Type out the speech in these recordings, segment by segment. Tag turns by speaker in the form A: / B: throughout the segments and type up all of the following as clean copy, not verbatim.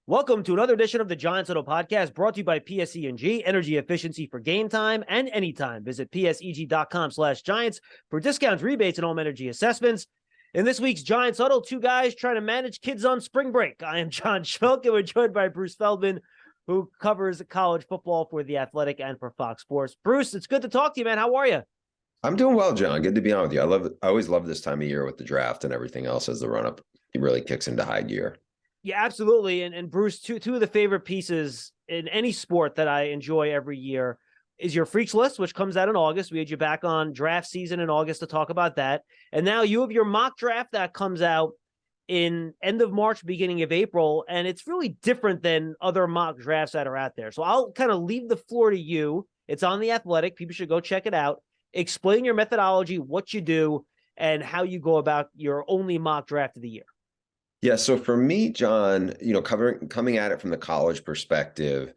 A: Welcome to another edition of the Giants Huddle Podcast, brought to you by PSE&G, energy efficiency for game time and anytime. Visit pseg.com/Giants for discounts, rebates, and home energy assessments. In this week's Giants Huddle, two guys trying to manage kids on spring break. I am John Schmeelk, and we're joined by Bruce Feldman, who covers college football for The Athletic and for Fox Sports. Bruce, it's good to talk to you, man. How are you?
B: I'm doing well, John. Good to be on with you. I always love this time of year with the draft and everything else as the run-up. It really kicks into high gear.
A: Yeah, absolutely. And Bruce, two of the favorite pieces in any sport that I enjoy every year is your Freaks List, which comes out in August. We had you back on draft season in August to talk about that. And now you have your mock draft that comes out in end of March, beginning of April. And it's really different than other mock drafts that are out there. So I'll kind of leave the floor to you. It's on The Athletic. People should go check it out. Explain your methodology, what you do, and how you go about your only mock draft of the year.
B: Yeah, so for me, John, coming at it from the college perspective,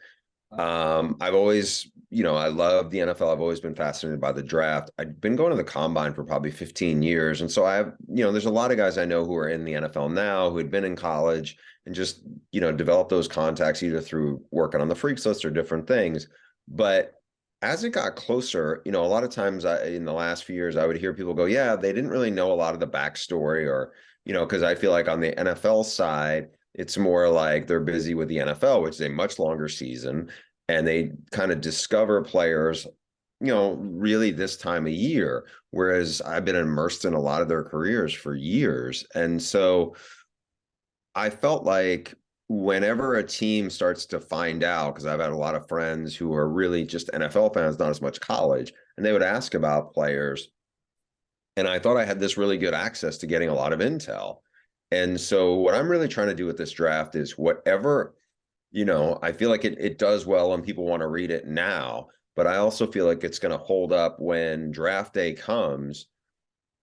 B: I've always, I love the NFL. I've always been fascinated by the draft. I've been going to the combine for probably 15 years. And so I have, there's a lot of guys I know who are in the NFL now who had been in college and just, developed those contacts either through working on the Freaks List or different things. But as it got closer, a lot of times in the last few years, I would hear people go, yeah, they didn't really know a lot of the backstory or, because I feel like on the NFL side, it's more like they're busy with the NFL, which is a much longer season, and they kind of discover players, really this time of year, whereas I've been immersed in a lot of their careers for years. And so I felt like whenever a team starts to find out, because I've had a lot of friends who are really just NFL fans, not as much college, and they would ask about players. And I thought I had this really good access to getting a lot of intel. And so what I'm really trying to do with this draft is whatever, I feel like it does well and people want to read it now, but I also feel like it's going to hold up when draft day comes.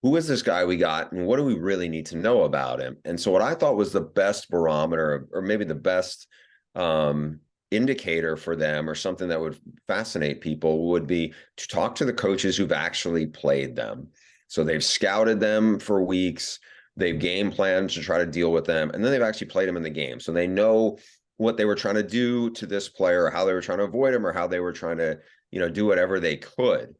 B: Who is this guy we got and what do we really need to know about him? And so what I thought was the best barometer or maybe the best indicator for them or something that would fascinate people would be to talk to the coaches who've actually played them. So they've scouted them for weeks, they've game planned to try to deal with them, and then they've actually played them in the game. So they know what they were trying to do to this player, or how they were trying to avoid him, or how they were trying to, do whatever they could.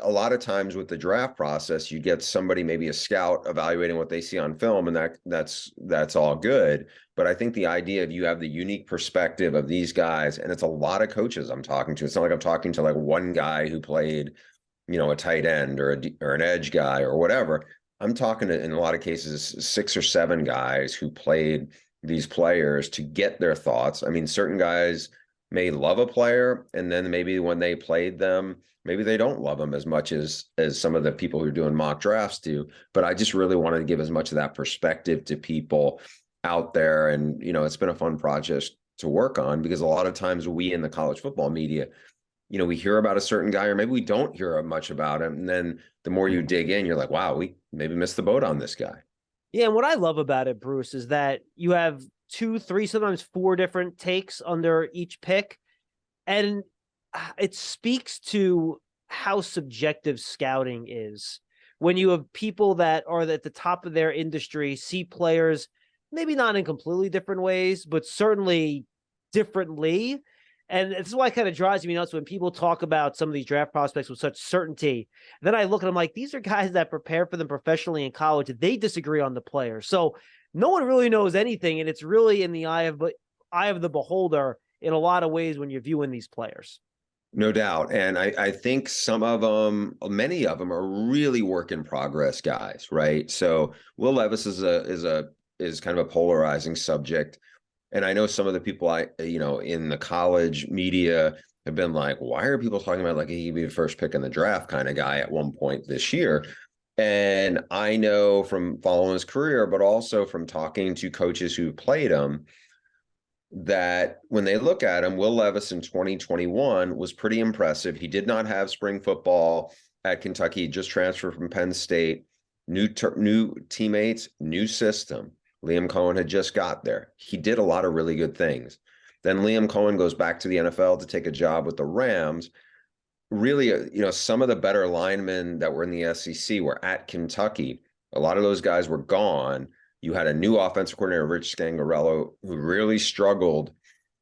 B: A lot of times with the draft process, you get somebody, maybe a scout, evaluating what they see on film, and that's all good. But I think the idea of you have the unique perspective of these guys, and it's a lot of coaches I'm talking to. It's not like I'm talking to like one guy who played a tight end or an edge guy or whatever. I'm talking to, in a lot of cases, 6 or 7 guys who played these players to get their thoughts. I mean, certain guys may love a player, and then maybe when they played them, maybe they don't love them as much as some of the people who are doing mock drafts do. But I just really wanted to give as much of that perspective to people out there. And, it's been a fun project to work on, because a lot of times we in the college football media, we hear about a certain guy, or maybe we don't hear much about him. And then the more you dig in, you're like, wow, we maybe missed the boat on this guy.
A: Yeah. And what I love about it, Bruce, is that you have 2, 3, sometimes 4 different takes under each pick. And it speaks to how subjective scouting is when you have people that are at the top of their industry, see players, maybe not in completely different ways, but certainly differently. And this is why it kind of drives me nuts when people talk about some of these draft prospects with such certainty. Then I look at them like, these are guys that prepare for them professionally in college. They disagree on the player. So no one really knows anything. And it's really in the eye of the beholder in a lot of ways when you're viewing these players.
B: No doubt. And I think many of them are really work in progress guys, right? So Will Levis is kind of a polarizing subject. And I know some of the people in the college media have been like, why are people talking about like he could be the first pick in the draft kind of guy at one point this year? And I know from following his career, but also from talking to coaches who played him, that when they look at him, Will Levis in 2021 was pretty impressive. He did not have spring football at Kentucky. He just transferred from Penn State, new teammates, new system. Liam Cohen had just got there. He did a lot of really good things. Then Liam Cohen goes back to the NFL to take a job with the Rams. Really, some of the better linemen that were in the SEC were at Kentucky. A lot of those guys were gone. You had a new offensive coordinator, Rich Scangarello, who really struggled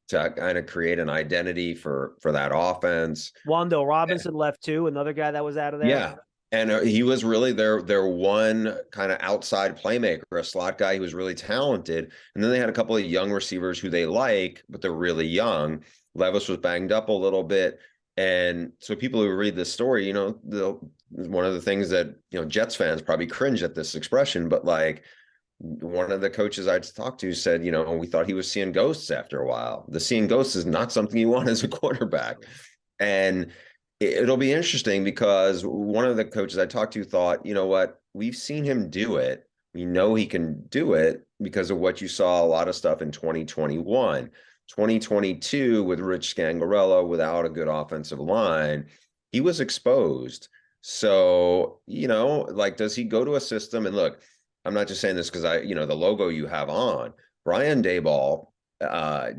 B: to kind of create an identity for that offense.
A: Wando Robinson left too, another guy that was out of there.
B: Yeah. And he was really their one kind of outside playmaker, a slot guy who was really talented. And then they had a couple of young receivers who they like, but they're really young. Levis was banged up a little bit. And so people who read this story, you know, one of the things that, you know, Jets fans probably cringe at this expression, but like one of the coaches I'd talked to said, you know, we thought he was seeing ghosts after a while. The seeing ghosts is not something you want as a quarterback. And it'll be interesting because one of the coaches I talked to thought, you know what, we've seen him do it. We know he can do it because of what you saw a lot of stuff in 2021. 2022 with Rich Scangarello without a good offensive line, he was exposed. So, you know, like, does he go to a system? And look, I'm not just saying this because the logo you have on, Brian Daboll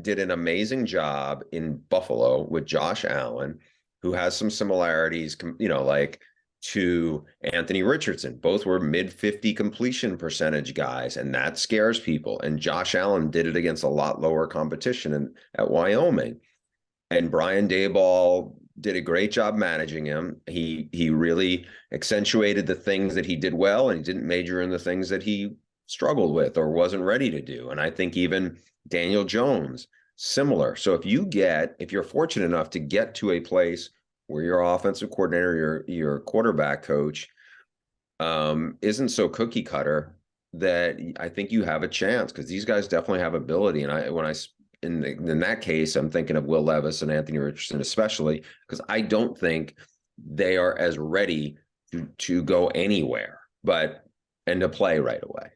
B: did an amazing job in Buffalo with Josh Allen, who has some similarities, you know, like to Anthony Richardson. Both were mid-50 completion percentage guys, and that scares people. And Josh Allen did it against a lot lower competition at Wyoming. And Brian Daboll did a great job managing him. He really accentuated the things that he did well, and he didn't major in the things that he struggled with or wasn't ready to do. And I think even Daniel Jones, similar. So if you're fortunate enough to get to a place where your offensive coordinator, your quarterback coach isn't so cookie cutter, that I think you have a chance, because these guys definitely have ability. And in that case, I'm thinking of Will Levis and Anthony Richardson, especially because I don't think they are as ready to go anywhere, and to play right away.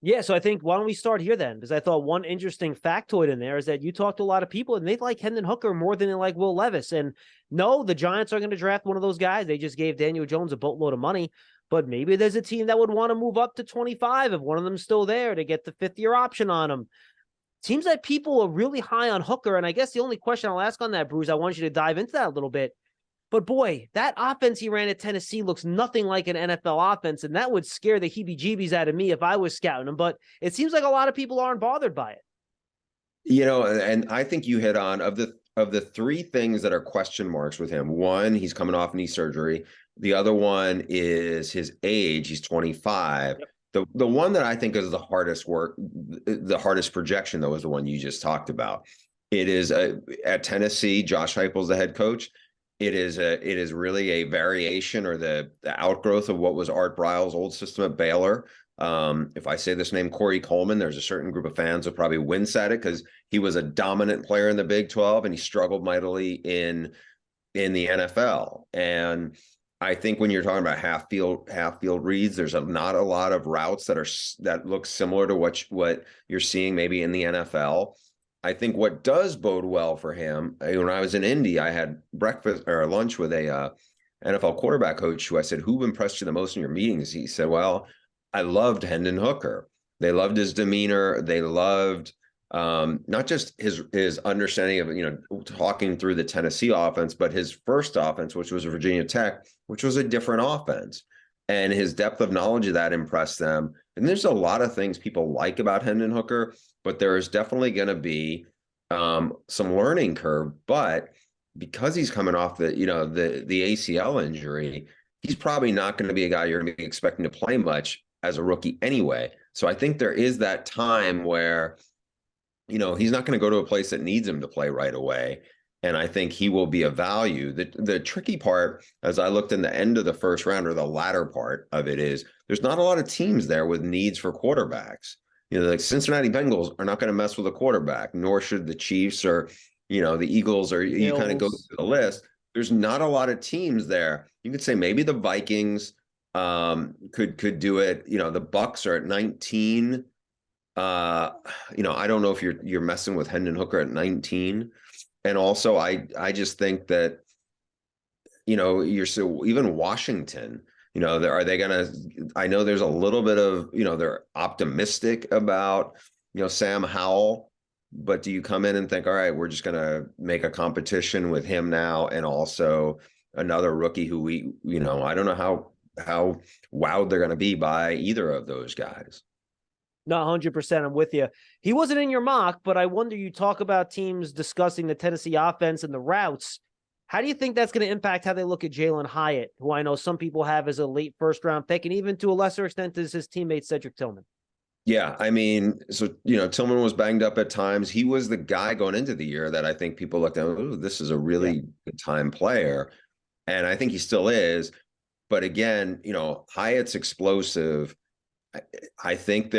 A: Yeah, so I think, why don't we start here then? Because I thought one interesting factoid in there is that you talk to a lot of people and they like Hendon Hooker more than they like Will Levis. And no, the Giants are going to draft one of those guys. They just gave Daniel Jones a boatload of money, but maybe there's a team that would want to move up to 25 if one of them's still there to get the fifth-year option on him. Seems like people are really high on Hooker, and I guess the only question I'll ask on that, Bruce, I want you to dive into that a little bit. But boy, that offense he ran at Tennessee looks nothing like an NFL offense, and that would scare the heebie-jeebies out of me if I was scouting him. But it seems like a lot of people aren't bothered by it.
B: You know, and I think you hit on, of the three things that are question marks with him. One, he's coming off knee surgery. The other one is his age. He's 25. Yep. The one that I think is the hardest projection, though, is the one you just talked about. It is at Tennessee, Josh Heupel's the head coach. It is really a variation or the outgrowth of what was Art Briles' old system at Baylor. If I say this name, Corey Coleman, there's a certain group of fans who probably wince at it because he was a dominant player in the Big 12 and he struggled mightily in the NFL. And I think when you're talking about half field reads, there's not a lot of routes that look similar to what you're seeing maybe in the NFL. I think what does bode well for him, when I was in Indy, I had breakfast or lunch with a NFL quarterback coach who I said, who impressed you the most in your meetings? He said, well, I loved Hendon Hooker. They loved his demeanor. They loved not just his understanding of, talking through the Tennessee offense, but his first offense, which was Virginia Tech, which was a different offense. And his depth of knowledge of that impressed them. And there's a lot of things people like about Hendon Hooker, but there is definitely going to be some learning curve. But because he's coming off the ACL injury, he's probably not going to be a guy you're going to be expecting to play much as a rookie anyway. So I think there is that time where, he's not going to go to a place that needs him to play right away. And I think he will be a value. The tricky part, as I looked in the end of the first round, or the latter part of it, is there's not a lot of teams there with needs for quarterbacks. The Cincinnati Bengals are not going to mess with a quarterback, nor should the Chiefs or, the Eagles, or you kind of go through the list. There's not a lot of teams there. You could say maybe the Vikings could do it. The Bucks are at 19. I don't know if you're messing with Hendon Hooker at 19. And also, I just think that, even Washington, are they going to, I know there's a little bit of, they're optimistic about, Sam Howell, but do you come in and think, all right, we're just going to make a competition with him now, and also another rookie who I don't know how wowed they're going to be by either of those guys.
A: No, 100%. I'm with you. He wasn't in your mock, but I wonder, you talk about teams discussing the Tennessee offense and the routes. How do you think that's going to impact how they look at Jalen Hyatt, who I know some people have as a late first-round pick, and even to a lesser extent as his teammate Cedric Tillman?
B: Yeah, I mean, so Tillman was banged up at times. He was the guy going into the year that I think people looked at, oh, this is a really good time player. And I think he still is. But again, Hyatt's explosive. I think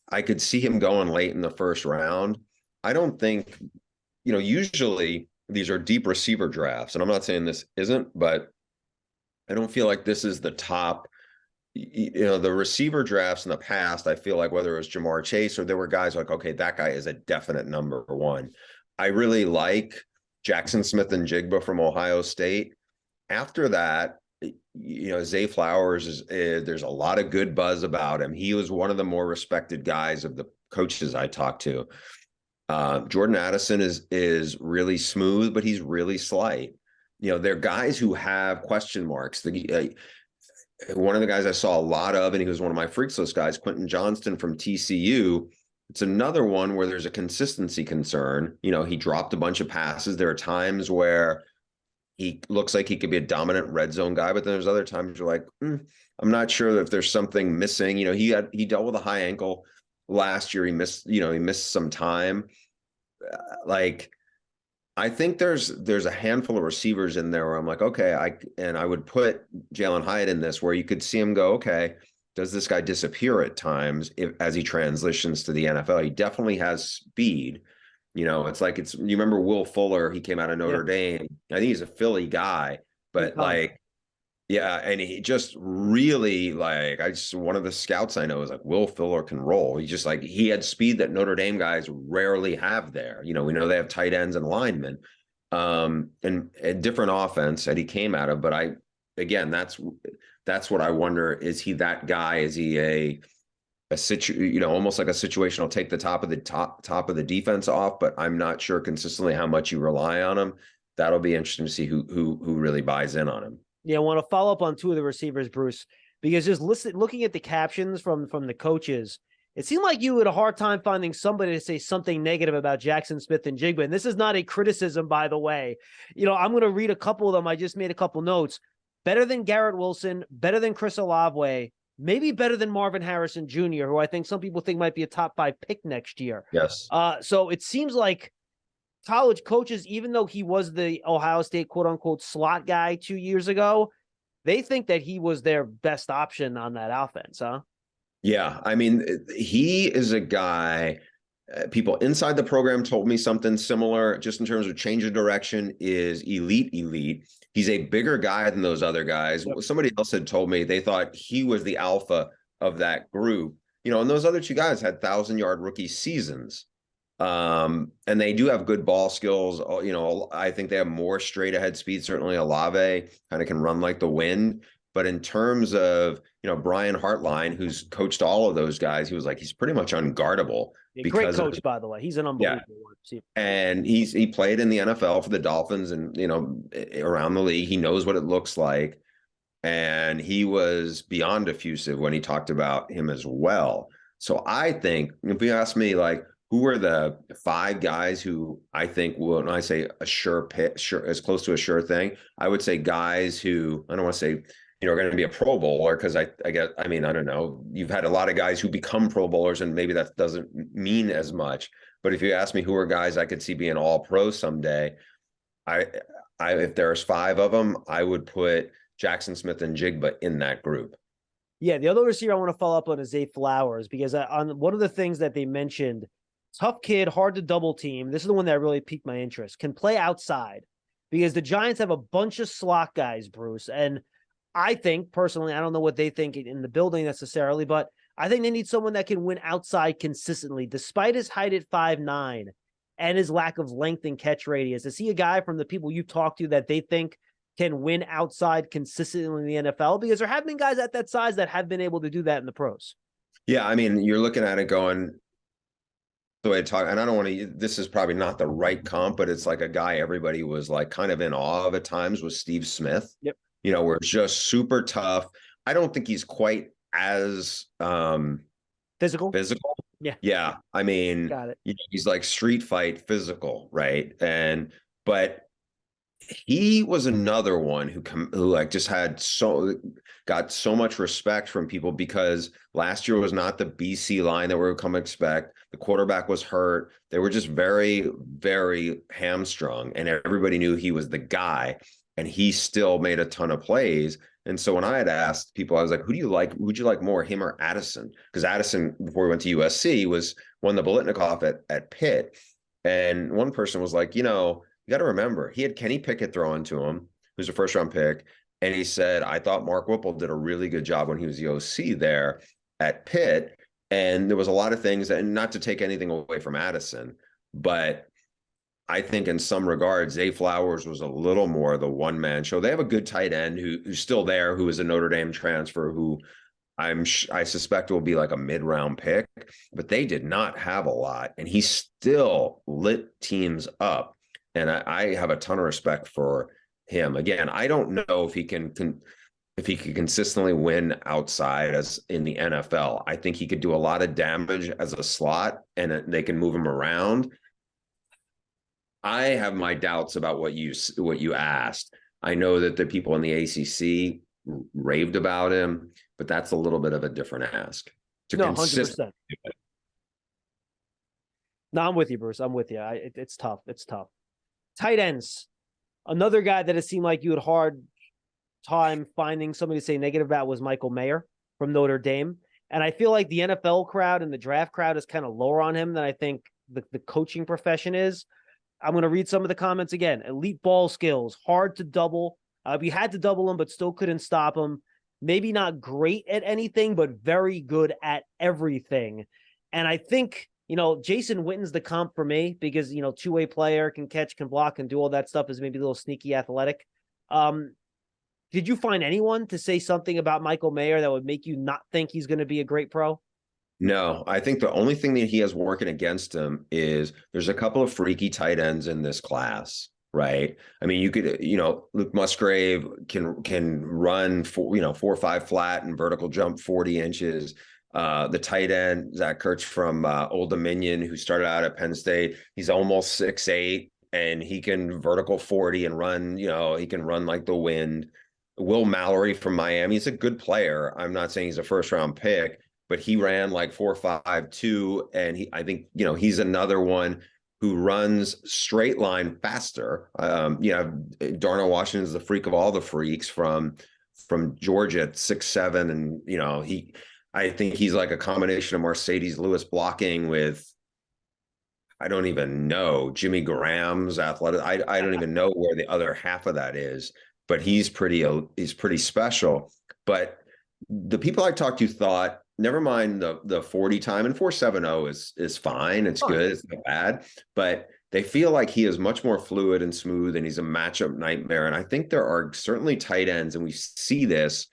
B: I could see him going late in the first round. I don't think, usually these are deep receiver drafts, and I'm not saying this isn't, but I don't feel like this is the top. The receiver drafts in the past, I feel like whether it was Jamar Chase or there were guys like, okay, that guy is a definite number one. I really like Jackson Smith and Jigba from Ohio State. After that, Zay Flowers there's a lot of good buzz about him. He was one of the more respected guys of the coaches I talked to. Jordan Addison is really smooth, but he's really slight. They're guys who have question marks. One of the guys I saw a lot of, and he was one of my freaks list guys, Quentin Johnston from TCU. It's another one where there's a consistency concern. He dropped a bunch of passes. There are times where he looks like he could be a dominant red zone guy, but then there's other times you're like, I'm not sure if there's something missing. He dealt with a high ankle last year. He missed some time. I think there's a handful of receivers in there where I'm like, okay, I would put Jalen Hyatt in this, where you could see him go, okay, does this guy disappear at times as he transitions to the NFL? He definitely has speed. You remember Will Fuller, he came out of Notre Dame. I think he's a Philly guy, but yeah, and he just really one of the scouts I know is like, Will Fuller can roll. He had speed that Notre Dame guys rarely have there. We know they have tight ends and linemen, and a different offense that he came out of. But that's what I wonder. Is he that guy? Is he almost like a situational, take the top of the defense off, but I'm not sure consistently how much you rely on him. That'll be interesting to see who really buys in on him.
A: Yeah, I want to follow up on two of the receivers, Bruce, because just looking at the captions from the coaches, it seemed like you had a hard time finding somebody to say something negative about Jackson Smith and Jigba. And this is not a criticism, by the way. I'm going to read a couple of them. I just made a couple notes. Better than Garrett Wilson, better than Chris Olave, maybe better than Marvin Harrison Jr., who I think some people think might be a top 5 pick next year.
B: Yes.
A: So it seems like college coaches, even though he was the Ohio State quote unquote slot guy 2 years ago, they think that he was their best option on that offense, huh?
B: Yeah. I mean, he is a guy, people inside the program told me something similar, just in terms of change of direction, is elite. He's a bigger guy than those other guys. Yep. Somebody else had told me they thought he was the alpha of that group, and those other two guys had 1,000-yard rookie seasons. And they do have good ball skills. I think they have more straight ahead speed. Certainly Olave kind of can run like the wind. But in terms of, Brian Hartline, who's coached all of those guys, he was like, he's pretty much unguardable.
A: Great coach, by the way. He's an unbelievable one.
B: And he played in the NFL for the Dolphins and, around the league. He knows what it looks like. And he was beyond effusive when he talked about him as well. So I think if you ask me, who are the 5 guys who I think will, when I say a sure pick, as close to a sure thing, I would say guys who, I don't want to say, are going to be a Pro Bowler, because I don't know. You've had a lot of guys who become Pro Bowlers, and maybe that doesn't mean as much. But if you ask me who are guys I could see being all pro someday, if there's 5 of them, I would put Jackson Smith and Jigba in that group.
A: Yeah, the other receiver I want to follow up on is Zay Flowers, because on one of the things that they mentioned, tough kid, hard to double team. This is the one that really piqued my interest. Can play outside, because the Giants have a bunch of slot guys, Bruce. And I think personally, I don't know what they think in the building necessarily, but I think they need someone that can win outside consistently, despite his height at 5'9" and his lack of length and catch radius. Is he a guy from the people you talk to that they think can win outside consistently in the NFL? Because there have been guys at that size that have been able to do that in the pros.
B: Yeah, I mean, you're looking at it going, the way I talk, and I don't want to, this is probably not the right comp, but it's like a guy everybody was like kind of in awe of at times, was Steve Smith.
A: Yep.
B: Where it's just super tough. I don't think he's quite as
A: physical, Yeah,
B: Yeah, I mean,
A: got it.
B: he's like street fight physical, right? But he was another one who like just got so much respect from people because last year was not the BC line that we're come expect. The quarterback was hurt. They were just very, very hamstrung, and everybody knew he was the guy, and he still made a ton of plays. And so when I had asked people, I was like, "Who do you like? Who'd you like more, him or Addison?" Because Addison, before he went to USC, won the Bolitnikoff at Pitt, and one person was like, you got to remember, he had Kenny Pickett throwing to him, who's a first round pick. And he said, I thought Mark Whipple did a really good job when he was the OC there at Pitt. And there was a lot of things, and not to take anything away from Addison, but I think in some regards, Zay Flowers was a little more the one man show. They have a good tight end who's still there, who is a Notre Dame transfer, who I suspect will be like a mid-round pick, but they did not have a lot, and he still lit teams up. And I have a ton of respect for him. Again, I don't know if he can consistently win outside as in the NFL. I think he could do a lot of damage as a slot, and they can move him around. I have my doubts about what you asked. I know that the people in the ACC raved about him, but that's a little bit of a different ask to
A: No,
B: consistently
A: 100%. No, I'm with you, Bruce. I'm with you. It's tough. It's tough. Tight ends. Another guy that it seemed like you had hard time finding somebody to say negative about was Michael Mayer from Notre Dame. And I feel like the NFL crowd and the draft crowd is kind of lower on him than I think the coaching profession is. I'm going to read some of the comments again. Elite ball skills, hard to double. We had to double him, but still couldn't stop him. Maybe not great at anything, but very good at everything. And I think, Jason Witten's the comp for me because, two-way player, can catch, can block, can do all that stuff, is maybe a little sneaky athletic. Did you find anyone to say something about Michael Mayer that would make you not think he's going to be a great pro?
B: No, I think the only thing that he has working against him is there's a couple of freaky tight ends in this class, right? I mean, you could, Luke Musgrave can run 4.5 flat and vertical jump 40 inches. The tight end, Zach Kurtz from Old Dominion, who started out at Penn State, he's almost 6'8", and he can vertical 40 and run, he can run like the wind. Will Mallory from Miami, he's a good player. I'm not saying he's a first round pick, but he ran like 4.52, and I think he's another one who runs straight line faster. Darnell Washington is the freak of all the freaks from Georgia at 6'7", and I think he's like a combination of Mercedes Lewis blocking with, I don't even know, Jimmy Graham's athletic. I don't even know where the other half of that is, but he's pretty special. But the people I talked to thought, never mind the 40 time, and 4.70 is fine. It's good. It's not bad. But they feel like he is much more fluid and smooth, and he's a matchup nightmare. And I think there are certainly tight ends, and we see this,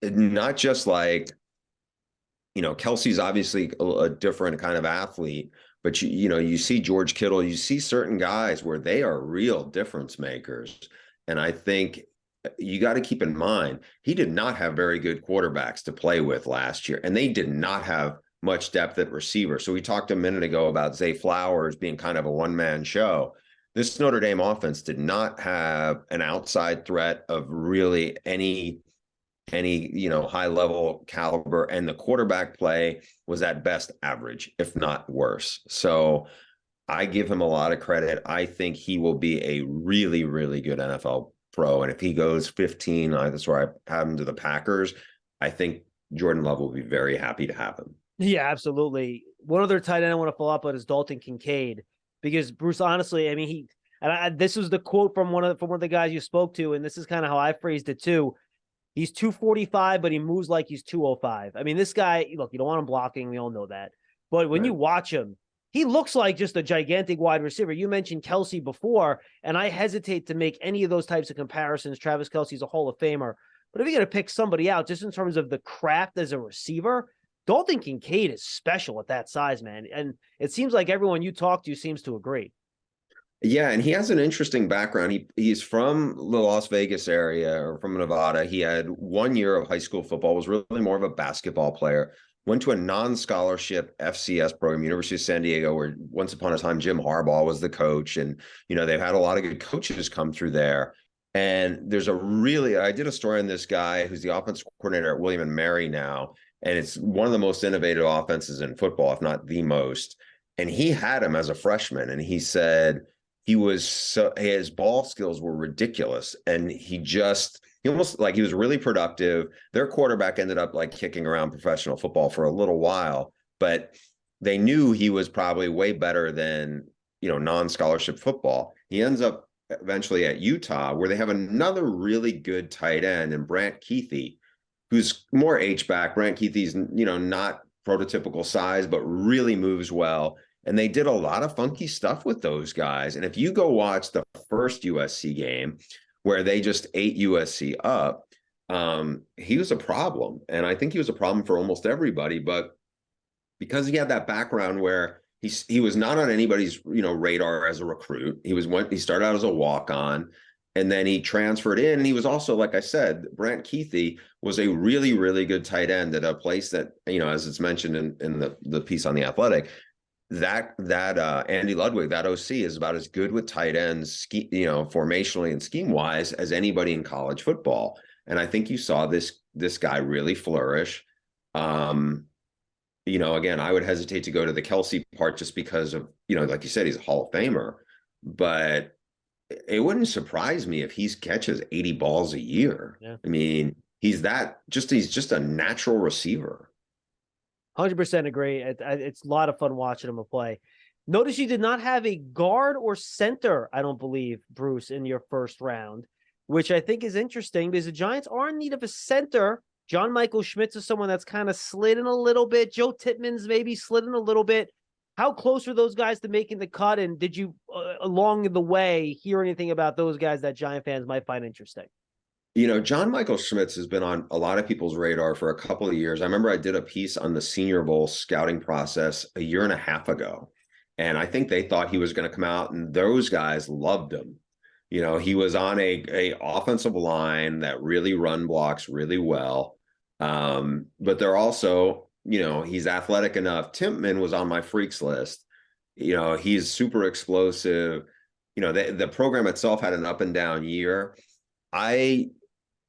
B: not just like, Kelsey's obviously a different kind of athlete, but you see George Kittle, you see certain guys where they are real difference makers. And I think you got to keep in mind, he did not have very good quarterbacks to play with last year, and they did not have much depth at receiver. So we talked a minute ago about Zay Flowers being kind of a one-man show. This Notre Dame offense did not have an outside threat of really any high level caliber, and the quarterback play was at best average, if not worse. So I give him a lot of credit. I think he will be a really, really good NFL pro. And if he goes 15, that's where I have him to the Packers, I think Jordan Love will be very happy to have him.
A: Yeah, absolutely. One other tight end I want to follow up on is Dalton Kincaid, because Bruce, honestly, I mean, this was the quote from one of the guys you spoke to, and this is kind of how I phrased it too. He's 245, but he moves like he's 205. I mean, this guy, look, you don't want him blocking. We all know that. But when you watch him, he looks like just a gigantic wide receiver. You mentioned Kelsey before, and I hesitate to make any of those types of comparisons. Travis Kelsey's a Hall of Famer. But if you're going to pick somebody out just in terms of the craft as a receiver, Dalton Kincaid is special at that size, man. And it seems like everyone you talk to seems to agree.
B: Yeah, and he has an interesting background. He's from the Las Vegas area, or from Nevada. He had 1 year of high school football, was really more of a basketball player. went to a non-scholarship FCS program, University of San Diego, where once upon a time Jim Harbaugh was the coach. And, they've had a lot of good coaches come through there. And there's I did a story on this guy who's the offensive coordinator at William and Mary now. And it's one of the most innovative offenses in football, if not the most. And he had him as a freshman. And he said his ball skills were ridiculous. And he almost like he was really productive. Their quarterback ended up like kicking around professional football for a little while, but they knew he was probably way better than, non-scholarship football. He ends up eventually at Utah, where they have another really good tight end in Brant Kuithe, who's more H-back. Brant Kuithe's, not prototypical size, but really moves well. And they did a lot of funky stuff with those guys. And if you go watch the first USC game, where they just ate USC up, he was a problem. And I think he was a problem for almost everybody. But because he had that background where he was not on anybody's, radar as a recruit. He started out as a walk-on, and then he transferred in. And he was also, like I said, Brant Kuithe was a really, really good tight end at a place that, as it's mentioned in the piece on The Athletic, that Andy Ludwig, that OC, is about as good with tight ends, formationally and scheme wise as anybody in college football. And I think you saw this guy really flourish. Again, I would hesitate to go to the Kelsey part just because of, like you said, he's a Hall of Famer, but it wouldn't surprise me if he catches 80 balls a year.
A: Yeah.
B: I mean, he's just a natural receiver.
A: 100% agree. It's a lot of fun watching him play. Notice you did not have a guard or center, I don't believe, Bruce, in your first round, which I think is interesting because the Giants are in need of a center. John Michael Schmitz is someone that's kind of slid in a little bit. Joe Tippmann's maybe slid in a little bit. How close are those guys to making the cut? And did you, along the way, hear anything about those guys that Giant fans might find interesting?
B: John Michael Schmitz has been on a lot of people's radar for a couple of years. I remember I did a piece on the Senior Bowl scouting process a year and a half ago, and I think they thought he was going to come out, and those guys loved him. He was on a offensive line that really run blocks really well, but they're also, he's athletic enough. Tippmann was on my freaks list. He's super explosive. The program itself had an up and down year.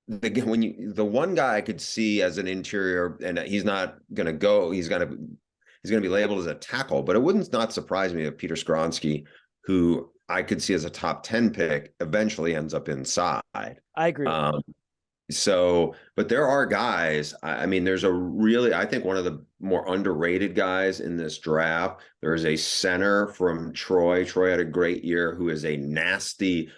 B: The one guy I could see as an interior, and he's not going to go, he's going to be labeled as a tackle, but it wouldn't not surprise me if Peter Skronsky, who I could see as a top 10 pick, eventually ends up inside.
A: I agree.
B: But there are guys, I mean, I think one of the more underrated guys in this draft, there's a center from Troy. Troy had a great year, who is a nasty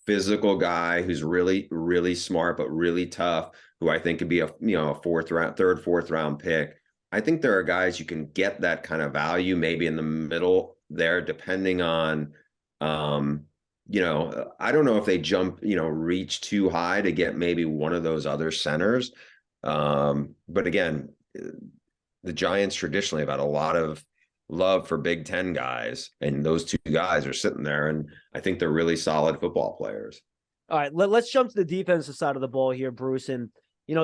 B: physical guy who's really, really smart, but really tough, who I think could be a third, fourth round pick. I think there are guys you can get that kind of value maybe in the middle there, depending on, I don't know if they reach too high to get maybe one of those other centers. But again, the Giants traditionally have had a lot of love for Big Ten guys, and those two guys are sitting there, and I think they're really solid football players.
A: All right, let's jump to the defensive side of the ball here, Bruce, and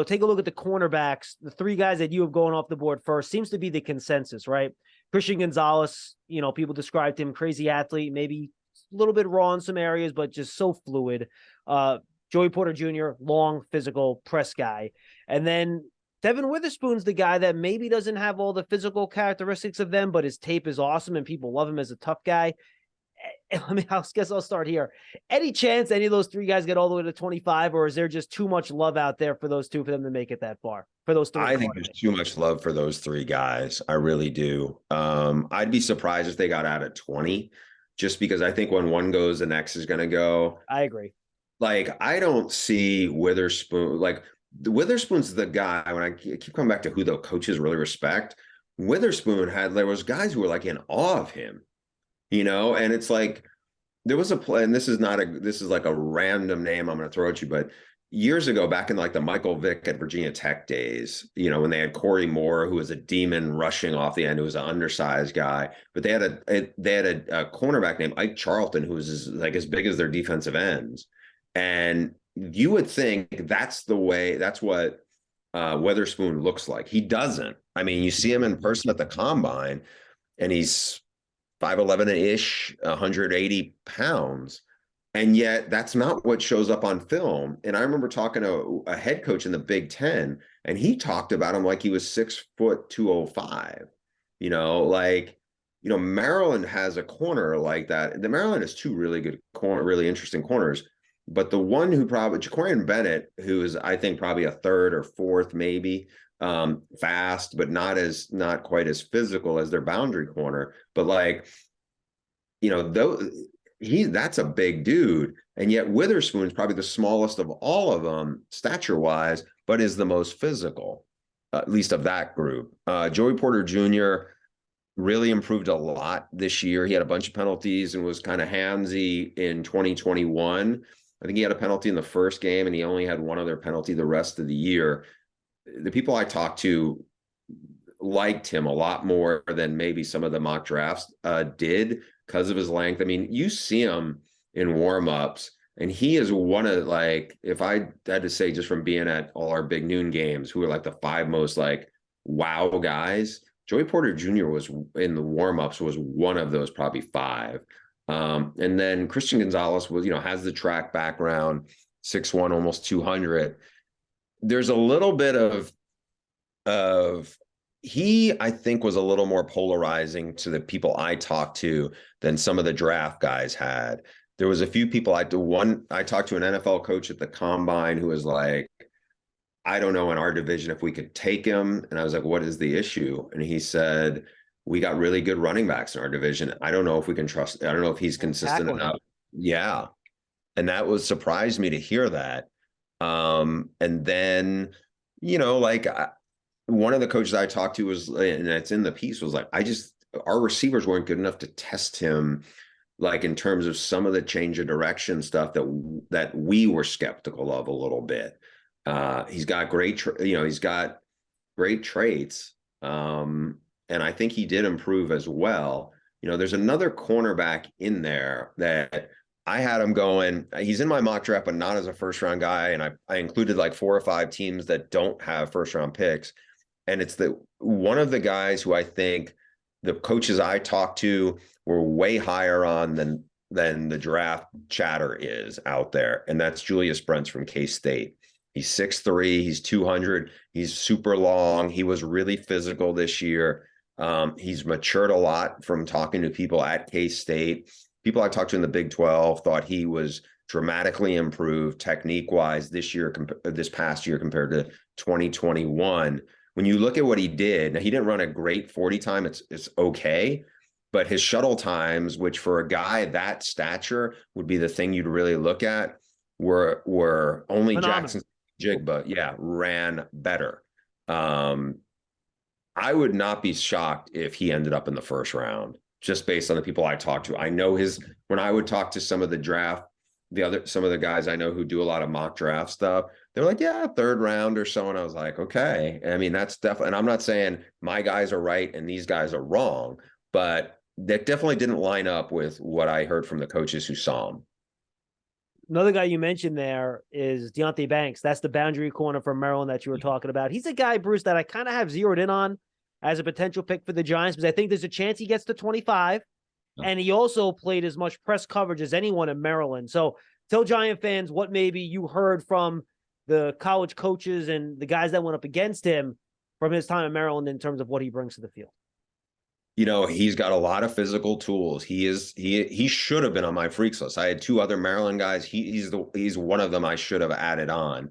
A: take a look at the cornerbacks. The three guys that you have going off the board first seems to be the consensus, right? Christian Gonzalez, people described him crazy athlete, maybe a little bit raw in some areas, but just so fluid. Joey Porter Jr., long, physical press guy, and then Devin Witherspoon's the guy that maybe doesn't have all the physical characteristics of them, but his tape is awesome and people love him as a tough guy. I guess I'll start here. Any chance any of those three guys get all the way to 25, or is there just too much love out there for those two for them to make it that far? For those three,
B: I think there's too much love for those three guys. I really do. I'd be surprised if they got out at 20, just because I think when one goes, the next is going to go.
A: I agree.
B: Like, I don't see Witherspoon. Like, Witherspoon's the guy, when I keep coming back to who the coaches really respect, Witherspoon there was guys who were like in awe of him, and it's like, there was a play, and this is like a random name I'm going to throw at you, but years ago, back in like the Michael Vick at Virginia Tech days, when they had Corey Moore, who was a demon rushing off the end, who was an undersized guy, but they had a cornerback named Ike Charlton, who was as big as their defensive ends. And you would think that's what Witherspoon looks like. He doesn't. I mean, you see him in person at the combine, and he's 5'11-ish, 180 pounds. And yet that's not what shows up on film. And I remember talking to a head coach in the Big Ten, and he talked about him like he was 6 foot 205. Like, Maryland has a corner like that. The Maryland has two really good really interesting corners. But the one who probably Jacorian Bennett, who is, I think, probably a third or fourth, maybe, fast, but not quite as physical as their boundary corner. But like, though that's a big dude, and yet Witherspoon's probably the smallest of all of them stature wise, but is the most physical, at least of that group. Joey Porter Jr. really improved a lot this year. He had a bunch of penalties and was kind of handsy in 2021. I think he had a penalty in the first game, and he only had one other penalty the rest of the year. The people I talked to liked him a lot more than maybe some of the mock drafts did, because of his length. I mean, you see him in warmups, and he is one of, like, if I had to say, just from being at all our Big Noon games, who are like the five most like wow guys, Joey Porter Jr. was in the warmups was one of those probably five. And then Christian Gonzalez was, has the track background, 6'1", almost 200. There's a little bit of he, I think, was a little more polarizing to the people I talked to than some of the draft guys had. There was a few people I talked to an NFL coach at the combine who was like, I don't know in our division if we could take him. And I was like, what is the issue? And he said, we got really good running backs in our division. I don't know if we can trust. I don't know if he's consistent enough. Yeah. And that surprised me to hear that. And then, like, one of the coaches I talked to was, and it's in the piece, was like, our receivers weren't good enough to test him, like, in terms of some of the change of direction stuff that we were skeptical of a little bit. He's got he's got great traits. And I think he did improve as well. There's another cornerback in there that I had him going. He's in my mock draft, but not as a first round guy. And I included like 4 or 5 teams that don't have first round picks. And it's one of the guys who I think the coaches I talked to were way higher on than the draft chatter is out there. And that's Julius Brents from K-State. He's 6'3", he's 200, he's super long. He was really physical this year. He's matured a lot from talking to people at K-State. People I talked to in the Big 12 thought he was dramatically improved technique-wise this past year compared to 2021. When you look at what he did, now he didn't run a great 40 time. It's okay, but his shuttle times, which for a guy that stature would be the thing you'd really look at, were only
A: Phenomenal.
B: Jackson Jigba, ran better. I would not be shocked if he ended up in the first round, just based on the people I talked to. I know when I would talk to some of the guys I know who do a lot of mock draft stuff, they're like, yeah, third round or so. And I was like, okay. I mean, that's definitely, and I'm not saying my guys are right and these guys are wrong, but that definitely didn't line up with what I heard from the coaches who saw him.
A: Another guy you mentioned there is Deonte Banks. That's the boundary corner from Maryland that you were talking about. He's a guy, Bruce, that I kind of have zeroed in on as a potential pick for the Giants, because I think there's a chance he gets to 25. And he also played as much press coverage as anyone in Maryland. So tell Giant fans what maybe you heard from the college coaches and the guys that went up against him from his time in Maryland in terms of what he brings to the field.
B: He's got a lot of physical tools. He should have been on my freaks list. I had 2 other Maryland guys. He's one of them I should have added on.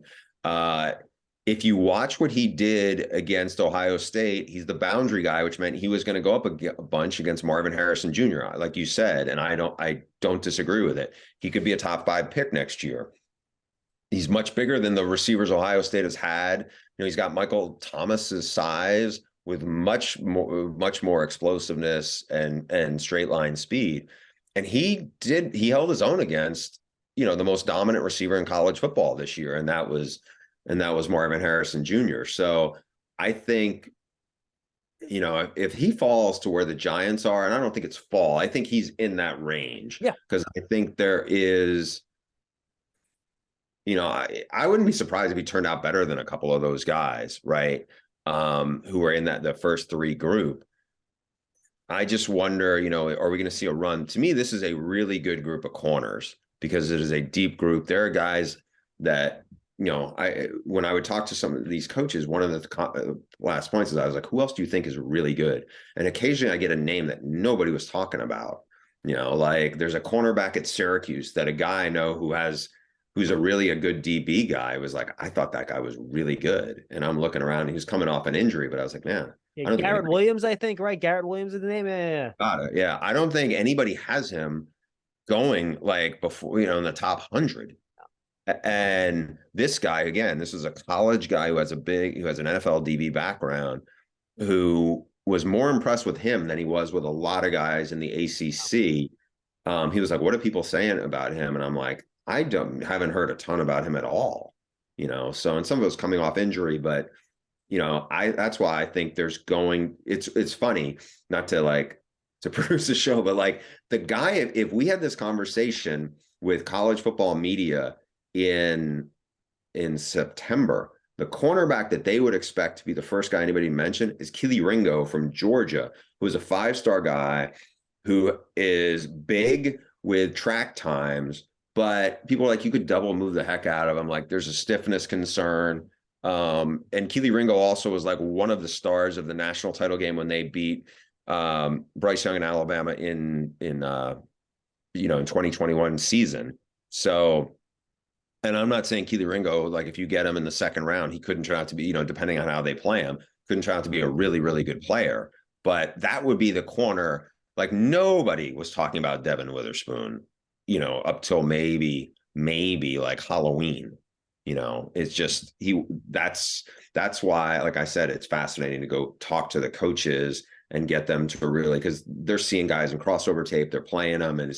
B: If you watch what he did against Ohio State, he's the boundary guy, which meant he was going to go up a bunch against Marvin Harrison Jr., like you said, and I don't disagree with it. He could be a top 5 pick next year. He's much bigger than the receivers Ohio State has had. He's got Michael Thomas's size with much more explosiveness and straight line speed. And he held his own against, the most dominant receiver in college football this year. And that was Marvin Harrison Jr. So I think, if he falls to where the Giants are, and I don't think it's fall, I think he's in that range.
A: Yeah.
B: Because I think there is, I wouldn't be surprised if he turned out better than a couple of those guys, right? who are in the first three group. I just wonder, are we going to see a run? To me, this is a really good group of corners because it is a deep group. There are guys that, when I would talk to some of these coaches, one of the last points is I was like, who else do you think is really good? And occasionally I get a name that nobody was talking about. Like there's a cornerback at Syracuse that a guy I know who's a good DB guy was like, I thought that guy was really good. And I'm looking around and he was coming off an injury, but I was like, man,
A: Yeah,
B: I don't think
A: Garrett
B: anybody
A: Williams, I think, right? Garrett Williams is the name. Yeah.
B: got it. Yeah. I don't think anybody has him going like before, in the top 100. And this guy, again, this is a college guy who has an NFL DB background, who was more impressed with him than he was with a lot of guys in the ACC. He was like, what are people saying about him? And I'm like, haven't heard a ton about him at all, so, and some of it was coming off injury, but that's why I think it's funny, not to produce a show, but like the guy, if we had this conversation with college football media in September, the cornerback that they would expect to be the first guy anybody mentioned is Keely Ringo from Georgia, who is a 5-star guy who is big with track times, but people are like, you could double move the heck out of him. Like there's a stiffness concern. And Keely Ringo also was like one of the stars of the national title game when they beat Bryce Young in Alabama in 2021 season. So, and I'm not saying Keely Ringo, like if you get him in the second round, he couldn't turn out to be, depending on how they play him, couldn't turn out to be a really, really good player. But that would be the corner. Like nobody was talking about Devin Witherspoon, up till maybe like Halloween. It's just that's why, like I said, it's fascinating to go talk to the coaches and get them to really, because they're seeing guys in crossover tape, they're playing them, and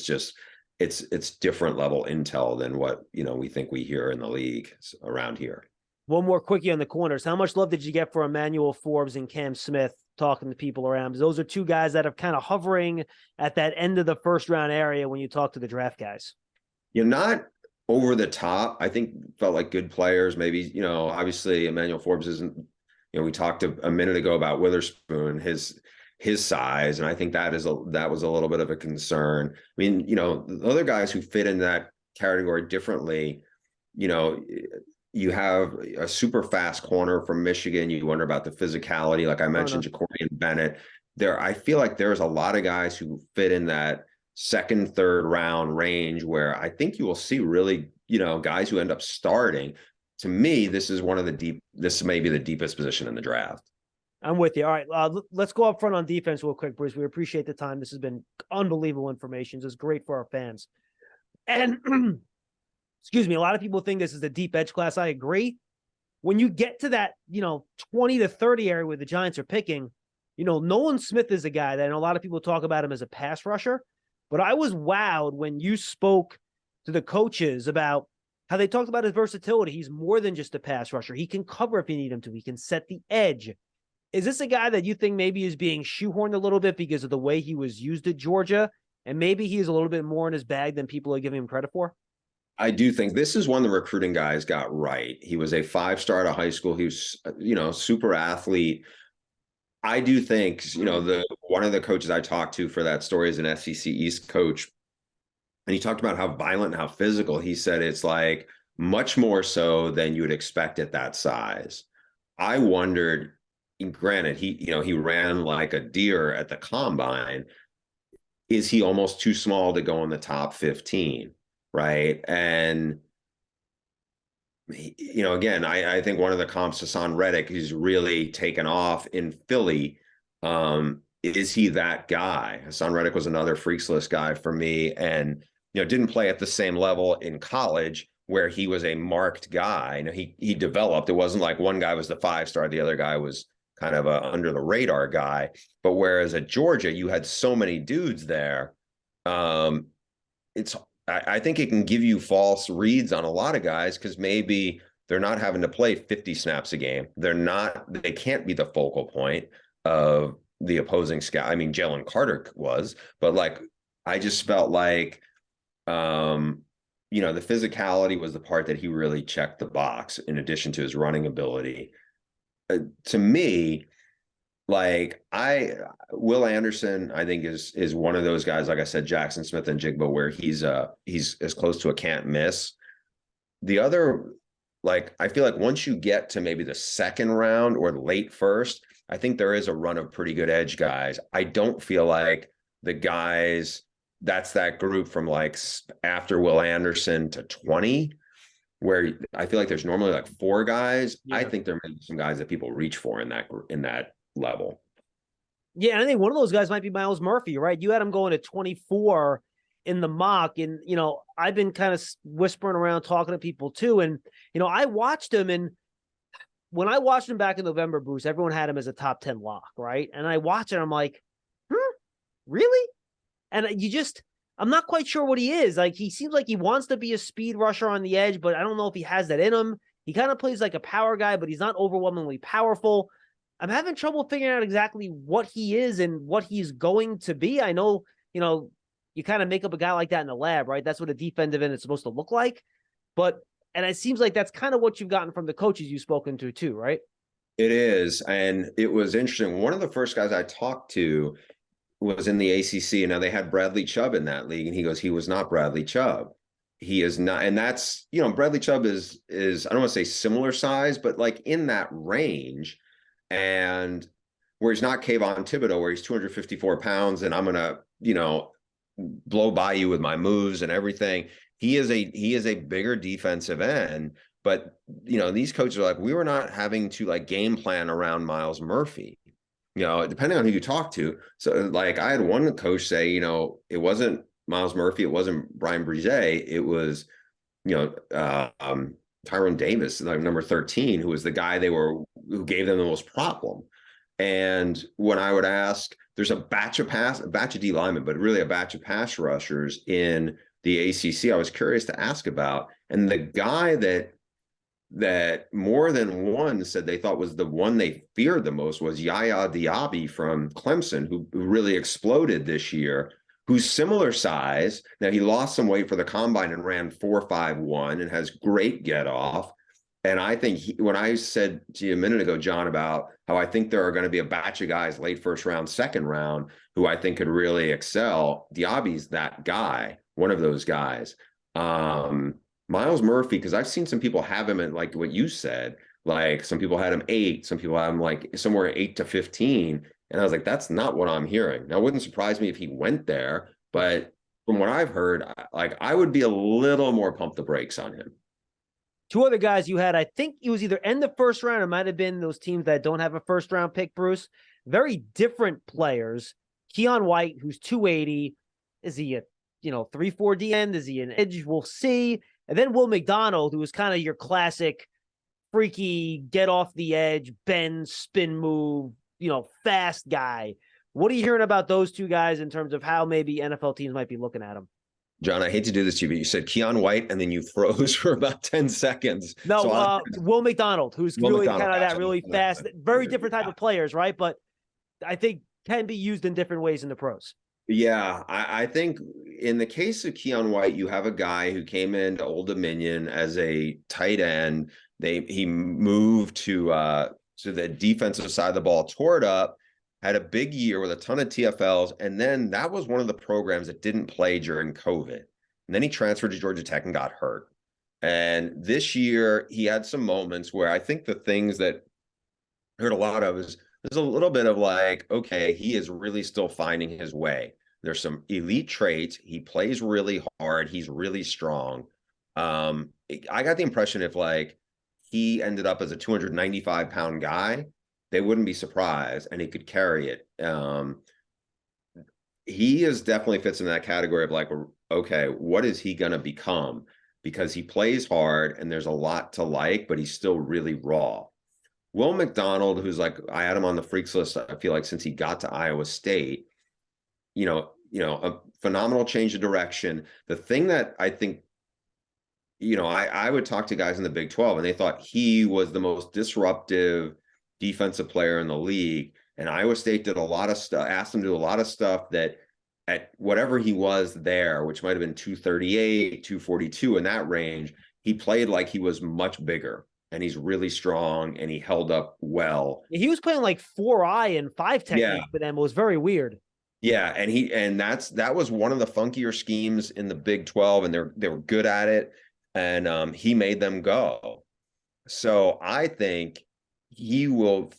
B: it's different level intel than what we think we hear in the league around here.
A: One more quickie on the corners. How much love did you get for Emmanuel Forbes and Cam Smith talking to people around? Because those are two guys that are kind of hovering at that end of the first round area when you talk to the draft guys.
B: Not over the top. I think felt like good players. Maybe, obviously Emmanuel Forbes isn't, we talked a minute ago about Witherspoon, his size. And I think that was a little bit of a concern. I mean, the other guys who fit in that category differently, you have a super fast corner from Michigan. You wonder about the physicality. Like I mentioned, Jacorian Bennett. I feel like there's a lot of guys who fit in that second, third round range where I think you will see really, guys who end up starting. To me, this may be the deepest position in the draft.
A: I'm with you. All right. Let's go up front on defense real quick, Bruce. We appreciate the time. This has been unbelievable information. This is great for our fans. And excuse me, a lot of people think this is a deep edge class. I agree. When you get to that, 20 to 30 area where the Giants are picking, Nolan Smith is a guy that, and a lot of people talk about him as a pass rusher, but I was wowed when you spoke to the coaches about how they talked about his versatility. He's more than just a pass rusher. He can cover if you need him to. He can set the edge. Is this a guy that you think maybe is being shoehorned a little bit because of the way he was used at Georgia, and maybe he is a little bit more in his bag than people are giving him credit for?
B: I do think this is one the recruiting guys got right. He was a 5-star out of high school. He was, super athlete. I do think, one of the coaches I talked to for that story is an SEC East coach. And he talked about how violent and how physical. He said it's like much more so than you would expect at that size. I wondered, granted, he ran like a deer at the combine. Is he almost too small to go in the top 15? Right. And, again, I think one of the comps to Son Reddick, who's really taken off in Philly. Is he that guy? Son Reddick was another freaks list guy for me, and, didn't play at the same level in college where he was a marked guy. He developed. It wasn't like one guy was the 5-star, the other guy was kind of a under the radar guy. But whereas at Georgia, you had so many dudes there, I think it can give you false reads on a lot of guys because maybe they're not having to play 50 snaps a game. They can't be the focal point of the opposing scout. I mean, Jalen Carter was, but I just felt like, the physicality was the part that he really checked the box in addition to his running ability. to me, like Will Anderson, I think is one of those guys, like I said, Jackson Smith and Jigba, where he's as close to a can't miss. The other, like, I feel like once you get to maybe the second round or the late first, I think there is a run of pretty good edge guys. I don't feel like the guys, that's that group from like after Will Anderson to 20, where I feel like there's normally like four guys.
A: Yeah.
B: I think there may be some guys that people reach for in that level.
A: Yeah, and I think one of those guys might be Myles Murphy, right? You had him going to 24 in the mock, and I've been kind of whispering around, talking to people too, and I watched him, and when I watched him back in November, Bruce, everyone had him as a top 10 lock, right? And I watch it, I'm like, really? And I'm not quite sure what he is. Like, he seems like he wants to be a speed rusher on the edge, but I don't know if he has that in him. He kind of plays like a power guy, but he's not overwhelmingly powerful. I'm having trouble figuring out exactly what he is and what he's going to be. I know, you kind of make up a guy like that in the lab, right? That's what a defensive end is supposed to look like. And it seems like that's kind of what you've gotten from the coaches you've spoken to too, right?
B: It is. And it was interesting. One of the first guys I talked to was in the ACC, and now they had Bradley Chubb in that league. And he goes, he was not Bradley Chubb. He is not. And that's, Bradley Chubb is, I don't want to say similar size, but like in that range. And where he's not Kayvon Thibodeau, where he's 254 pounds and I'm going to, blow by you with my moves and everything. He is a bigger defensive end, but these coaches are like, we were not having to like game plan around Myles Murphy, depending on who you talk to. So like I had one coach say, it wasn't Myles Murphy, it wasn't Brian Brise, it was, Tyrone Davis, like number 13, who was the guy who gave them the most problem. And when I would ask, there's a batch of D linemen, but really a batch of pass rushers in the ACC, I was curious to ask about. And the guy that more than one said they thought was the one they feared the most was Yaya Diaby from Clemson, who really exploded this year, who's similar size. Now, he lost some weight for the combine and ran 4.51 and has great get off. And I think when I said to you a minute ago, John, about how I think there are going to be a batch of guys late first round, second round, who I think could really excel, Diaby's that guy, one of those guys. Myles Murphy, because I've seen some people have him at like what you said, like some people had him 8, some people had him like somewhere 8 to 15. And I was like, that's not what I'm hearing. Now, it wouldn't surprise me if he went there, but from what I've heard, I would be a little more pump the brakes on him.
A: Two other guys you had, I think it was either end the first round or might have been those teams that don't have a first round pick, Bruce. Very different players. Keon White, who's 280. Is he a 3-4 D end? Is he an edge? We'll see. And then Will McDonald, who was kind of your classic freaky, get off the edge, bend, spin move, fast guy. What are you hearing about those two guys in terms of how maybe NFL teams might be looking at them?
B: John, I hate to do this to you, but you said Keon White and then you froze for about 10 seconds.
A: No, so Will McDonald, who's really kind of that really fast, very different type of players, right? But I think can be used in different ways in the pros.
B: Yeah, I think in the case of Keon White, you have a guy who came into Old Dominion as a tight end. He moved to the defensive side of the ball, tore it up, had a big year with a ton of TFLs, and then that was one of the programs that didn't play during COVID. And then he transferred to Georgia Tech and got hurt. And this year, he had some moments where I think the things that I heard a lot of is there's a little bit of like, okay, he is really still finding his way. There's some elite traits. He plays really hard. He's really strong. I got the impression if like he ended up as a 295-pound guy, they wouldn't be surprised, and he could carry it. He definitely fits in that category of like, okay, what is he going to become? Because he plays hard and there's a lot to like, but he's still really raw. Will McDonald, who's like, I had him on the freaks list, I feel like since he got to Iowa State, a phenomenal change of direction. The thing that I think, I would talk to guys in the Big 12 and they thought he was the most disruptive defensive player in the league. And Iowa State did a lot of stuff, asked him to do a lot of stuff that at whatever he was there, which might have been 238, 242 in that range, he played like he was much bigger. and he's really strong, and he held up well.
A: He was playing like 4-eye and 5 technique
B: Yeah.
A: for them. It was very weird.
B: Yeah, and that was one of the funkier schemes in the Big 12, and they were good at it, and he made them go. So I think he will,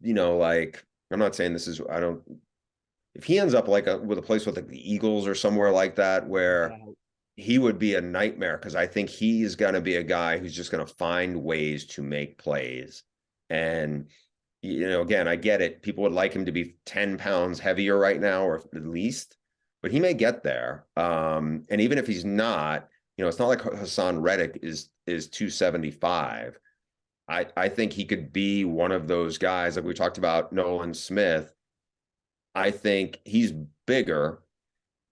B: like, I'm not saying this is, I don't, if he ends up like with a place with like the Eagles or somewhere like that, where
A: Yeah.
B: he would be a nightmare, because I think he's going to be a guy who's just going to find ways to make plays. And, again, I get it. People would like him to be 10 pounds heavier right now, or at least, but he may get there. And even if he's not, it's not like Hassan Reddick is 275. I think he could be one of those guys, like we talked about Nolan Smith. I think he's bigger.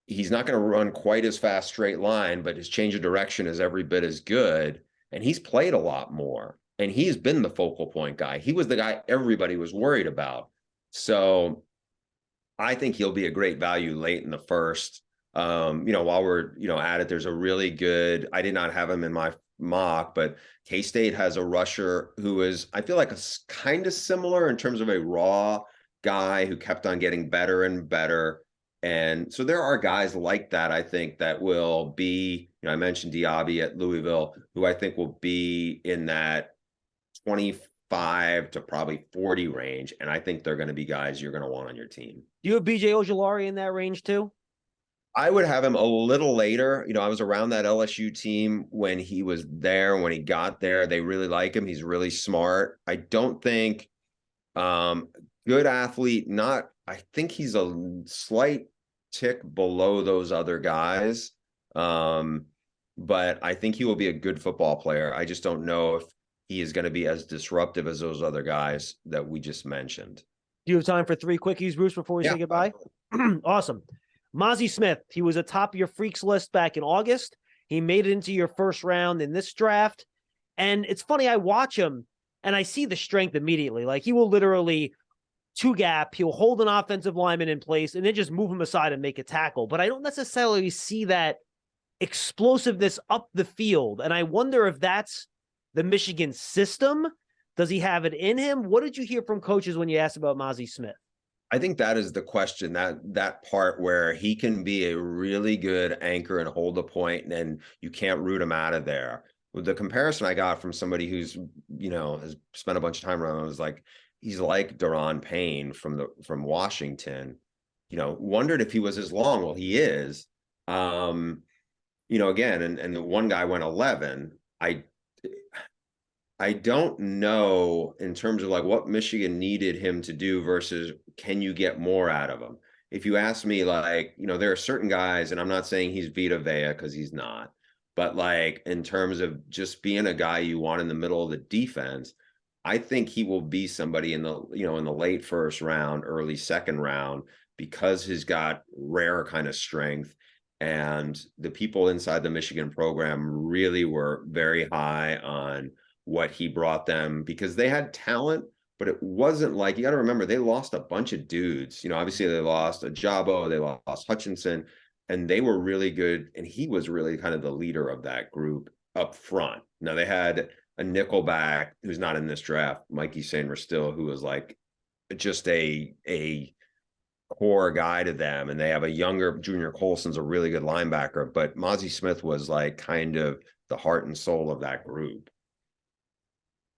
B: He's not going to run quite as fast straight line, but his change of direction is every bit as good. And he's played a lot more. And he's been the focal point guy. He was the guy everybody was worried about. So I think he'll be a great value late in the first. While we're, at it, there's a really good, I did not have him in my mock, but K-State has a rusher who is, I feel like, a kind of similar in terms of a raw guy who kept on getting better and better. And so there are guys like that, I think, that will be, I mentioned Diaby at Louisville, who I think will be in that 25 to probably 40 range. And I think they're going to be guys you're going to want on your team.
A: Do you have BJ Ojulari in that range too?
B: I would have him a little later. I was around that LSU team when he was there, when he got there. They really like him. He's really smart. I don't think good athlete, I think he's a slight tick below those other guys. But I think he will be a good football player. I just don't know if he is going to be as disruptive as those other guys that we just mentioned.
A: Do you have time for 3 quickies, Bruce, before we say goodbye? Awesome. Mazi Smith, he was atop your freaks list back in August. He made it into your first round in this draft. And it's funny, I watch him and I see the strength immediately. Like, he will literally 2-gap, he'll hold an offensive lineman in place and then just move him aside and make a tackle. But I don't necessarily see that explosiveness up the field. And I wonder if that's the Michigan system. Does he have it in him? What did you hear from coaches when you asked about Mazi Smith?
B: I think that is the question, that part where he can be a really good anchor and hold the point, and you can't root him out of there. With the comparison I got from somebody who's, has spent a bunch of time around, I was like, he's like Daron Payne from Washington. Wondered if he was as long. Well, he is. Again, and the one guy went 11. I don't know in terms of like what Michigan needed him to do versus can you get more out of him? If you ask me, like, there are certain guys, and I'm not saying he's Vita Vea because he's not, but like in terms of just being a guy you want in the middle of the defense, I think he will be somebody in the, in the late first round, early second round, because he's got rare kind of strength. And the people inside the Michigan program really were very high on what he brought them, because they had talent, but it wasn't like, you got to remember, they lost a bunch of dudes. Obviously they lost Ajabo, they lost Hutchinson, and they were really good. And he was really kind of the leader of that group up front. Now they had a nickelback who's not in this draft, Mikey Sainristil, who was like just a core guy to them. And they have a younger Junior Colson's a really good linebacker, but Mazi Smith was like kind of the heart and soul of that group.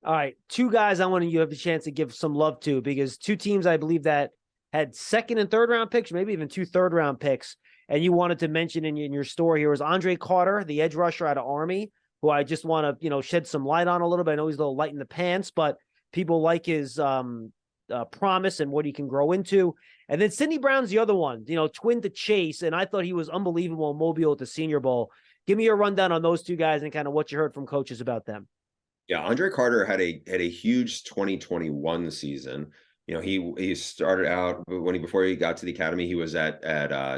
A: All right, 2 guys I want you to have a chance to give some love to, because 2 teams I believe that had 2nd and 3rd round picks, maybe even 2 3rd round picks, and you wanted to mention in your story here was Andre Carter, the edge rusher out of Army, who I just want to shed some light on a little bit. I know he's a little light in the pants, but people like his promise and what he can grow into. And then Sidney Brown's the other one, twin to Chase, and I thought he was unbelievable in Mobile at the Senior Bowl. Give me a rundown on those 2 guys and kind of what you heard from coaches about them.
B: Yeah, Andre Carter had a huge 2021 season. He started out before he got to the academy, he was at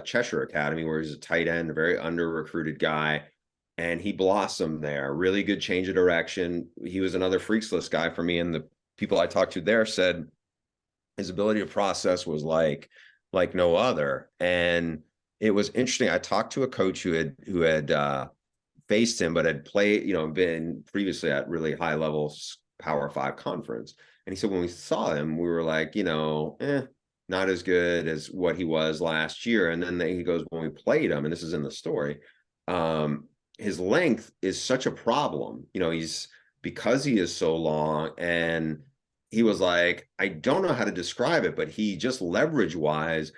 B: Cheshire Academy, where he's a tight end, a very under-recruited guy, and he blossomed there. Really good change of direction. He was another freaks list guy for me, and the people I talked to there said his ability to process was like no other. And it was interesting. I talked to a coach who had faced him, but had played, been previously at really high levels Power 5 conference. And he said, when we saw him, we were like, not as good as what he was last year. And then he goes, when we played him, and this is in the story, his length is such a problem. Because he is so long, and he was like, I don't know how to describe it, but he just leverage wise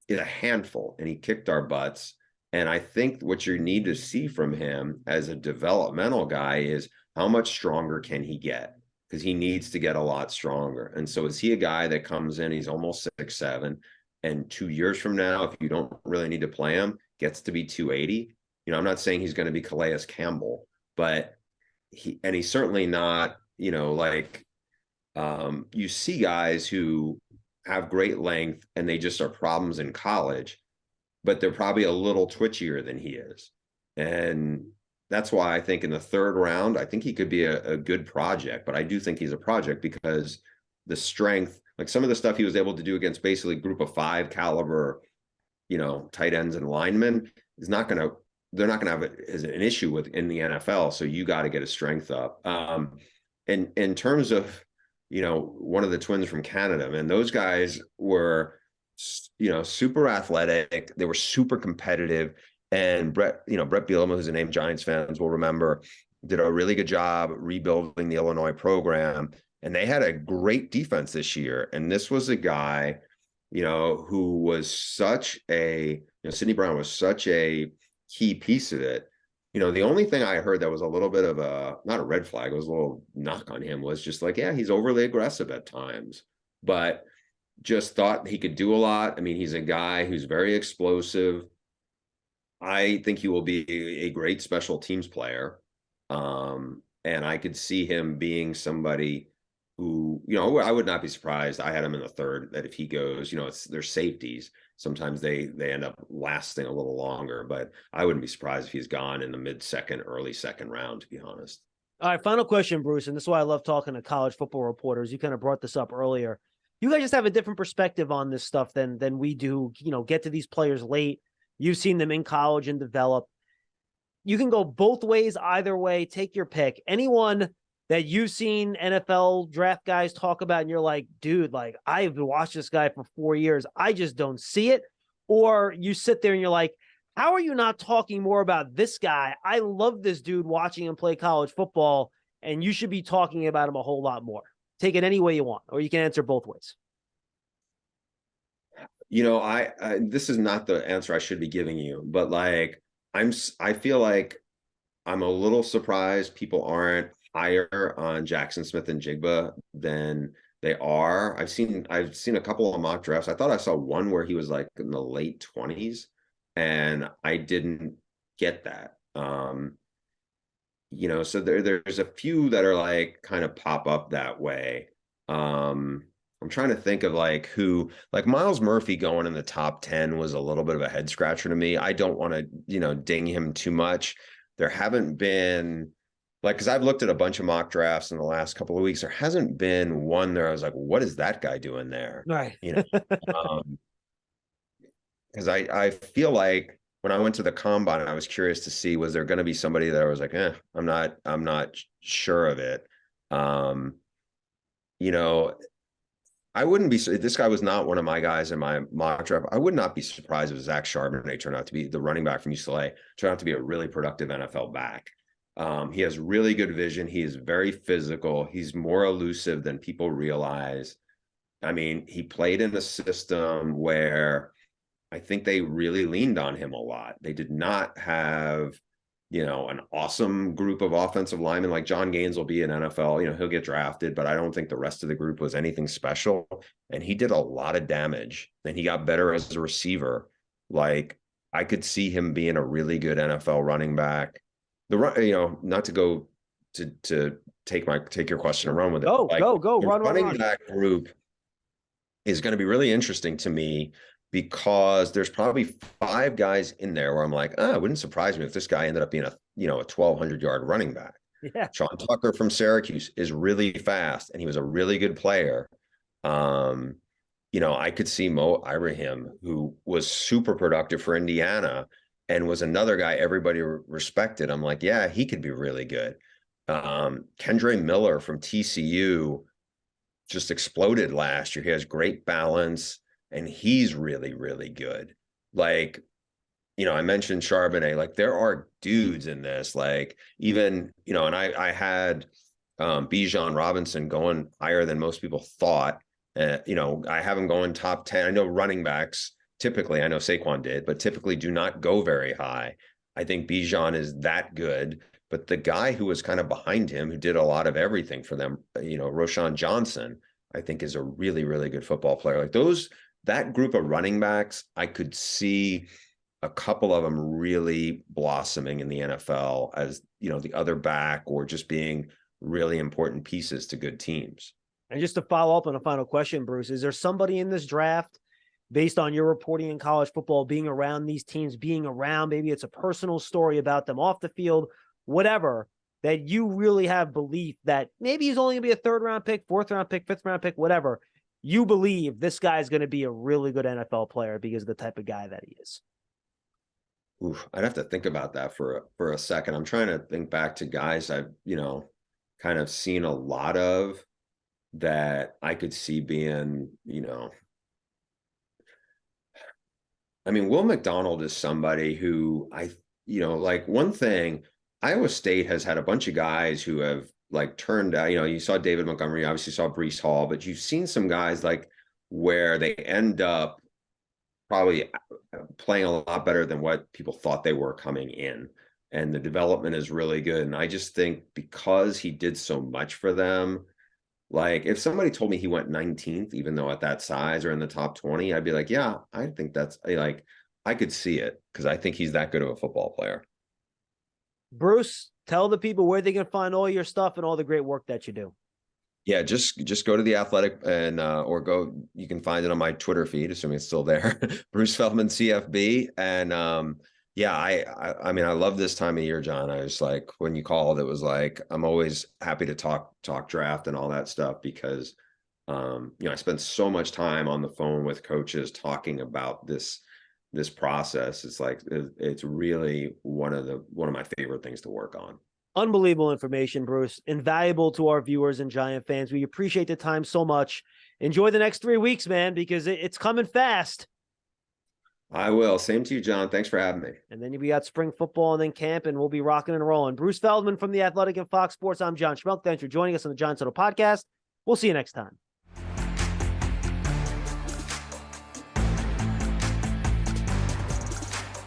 B: is a handful, and he kicked our butts. And I think what you need to see from him as a developmental guy is how much stronger can he get? Because he needs to get a lot stronger. And so is he a guy that comes in, he's almost 6'7", and 2 years from now, if you don't really need to play him, gets to be 280? I'm not saying he's going to be Calais Campbell, but he's certainly not, you see guys who have great length and they just are problems in college, but they're probably a little twitchier than he is. And that's why I think in the third round, I think he could be a good project, but I do think he's a project because the strength, like some of the stuff he was able to do against basically group of 5 caliber, tight ends and linemen is not going to, they're not going to have it as an issue with in the NFL. So you got to get his strength up. And in terms of, one of the twins from Canada, man, those guys were, super athletic. They were super competitive. And Brett Bielema, who's a name Giants fans will remember, did a really good job rebuilding the Illinois program. And they had a great defense this year. And this was a guy, who was such a, Sidney Brown was such a key piece of it. The only thing I heard that was a little bit of not a red flag, it was a little knock on him, was just like, yeah, he's overly aggressive at times, but just thought he could do a lot. I mean, he's a guy who's very explosive. I think he will be a great special teams player. And I could see him being somebody who, I would not be surprised. I had him in the third, that if he goes, their safeties. Sometimes they end up lasting a little longer, but I wouldn't be surprised if he's gone in the mid-second, early second round, to be honest.
A: All right, final question, Bruce, and this is why I love talking to college football reporters. You kind of brought this up earlier. You guys just have a different perspective on this stuff than we do, get to these players late. You've seen them in college and develop. You can go both ways, either way. Take your pick. Anyone that you've seen NFL draft guys talk about and you're like, dude, like I've watched this guy for 4 years. I just don't see it. Or you sit there and you're like, how are you not talking more about this guy? I love this dude, watching him play college football, and you should be talking about him a whole lot more. Take it any way you want, or you can answer both ways.
B: I this is not the answer I should be giving you, but like, I feel like I'm a little surprised people aren't higher on Jackson Smith and Jigba than they are. I've seen a couple of mock drafts. I thought I saw one where he was like in the late 20s, and I didn't get that. So there's a few that are like kind of pop up that way. I'm trying to think of like Miles Murphy going in the top 10 was a little bit of a head scratcher to me. I don't want to, ding him too much. There haven't been because I've looked at a bunch of mock drafts in the last couple of weeks. There hasn't been one there I was like, what is that guy doing there?
A: Right.
B: Because I feel like when I went to the combine, I was curious to see, was there going to be somebody that I was like, I'm not sure of it. I wouldn't be, this guy was not one of my guys in my mock draft. I would not be surprised if Zach Charbonnet turned out to be the running back from UCLA, turned out to be a really productive NFL back. He has really good vision. He is very physical. He's more elusive than people realize. I mean, he played in a system where I think they really leaned on him a lot. They did not have, an awesome group of offensive linemen. Like John Gaines will be in NFL, he'll get drafted, but I don't think the rest of the group was anything special. And he did a lot of damage, and he got better as a receiver. Like, I could see him being a really good NFL running back. Not to go to take your question and run with it.
A: Go, run.
B: Running back group is going to be really interesting to me, because there's probably 5 guys in there where I'm like, it wouldn't surprise me if this guy ended up being a 1,200-yard running back.
A: Yeah.
B: Sean Tucker from Syracuse is really fast, and he was a really good player. I could see Mo Ibrahim, who was super productive for Indiana and was another guy everybody respected. I'm like, yeah, he could be really good. Kendre Miller from TCU just exploded last year. He has great balance and he's really, really good. Like, I mentioned Charbonnet, like there are dudes in this, like even, and I had Bijan Robinson going higher than most people thought. I have him going top 10. I know running backs typically, I know Saquon did, but typically do not go very high. I think Bijan is that good, but the guy who was kind of behind him, who did a lot of everything for them, Roshan Johnson, I think is a really, really good football player. Like that group of running backs, I could see a couple of them really blossoming in the NFL as, the other back or just being really important pieces to good teams.
A: And just to follow up on a final question, Bruce, is there somebody in this draft, based on your reporting in college football, being around these teams, being around, maybe it's a personal story about them off the field, whatever, that you really have belief that maybe he's only going to be a 3rd round pick, 4th round pick, 5th round pick, whatever. You believe this guy's going to be a really good NFL player because of the type of guy that he is?
B: Oof, I'd have to think about that for a second. I'm trying to think back to guys I've, kind of seen a lot of that I could see being, Will McDonald is somebody who like one thing, Iowa State has had a bunch of guys who have like turned out, you saw David Montgomery, obviously saw Breece Hall, but you've seen some guys like where they end up probably playing a lot better than what people thought they were coming in. And the development is really good. And I just think because he did so much for them, like if somebody told me he went 19th, even though at that size or in the top 20, I'd be like, yeah, I think that's like, I could see it because I think he's that good of a football player.
A: Bruce, tell the people where they can find all your stuff and all the great work that you do.
B: Yeah, just go to The Athletic and or you can find it on my Twitter feed, assuming it's still there. Bruce Feldman CFB. And yeah, I mean, I love this time of year, John. I was like, when you called, it was like, I'm always happy to talk draft and all that stuff because I spend so much time on the phone with coaches talking about this process. It's like it's really one of my favorite things to work on.
A: Unbelievable information, Bruce. Invaluable to our viewers and Giant fans. We appreciate the time so much. Enjoy the next 3 weeks, man, because it's coming fast.
B: I will. Same to you, John. Thanks for having me.
A: And then we got spring football and then camp, and we'll be rocking and rolling. Bruce Feldman from The Athletic and Fox Sports. I'm John Schmeelk. Thanks for joining us on the Giants Huddle podcast. We'll see you next time.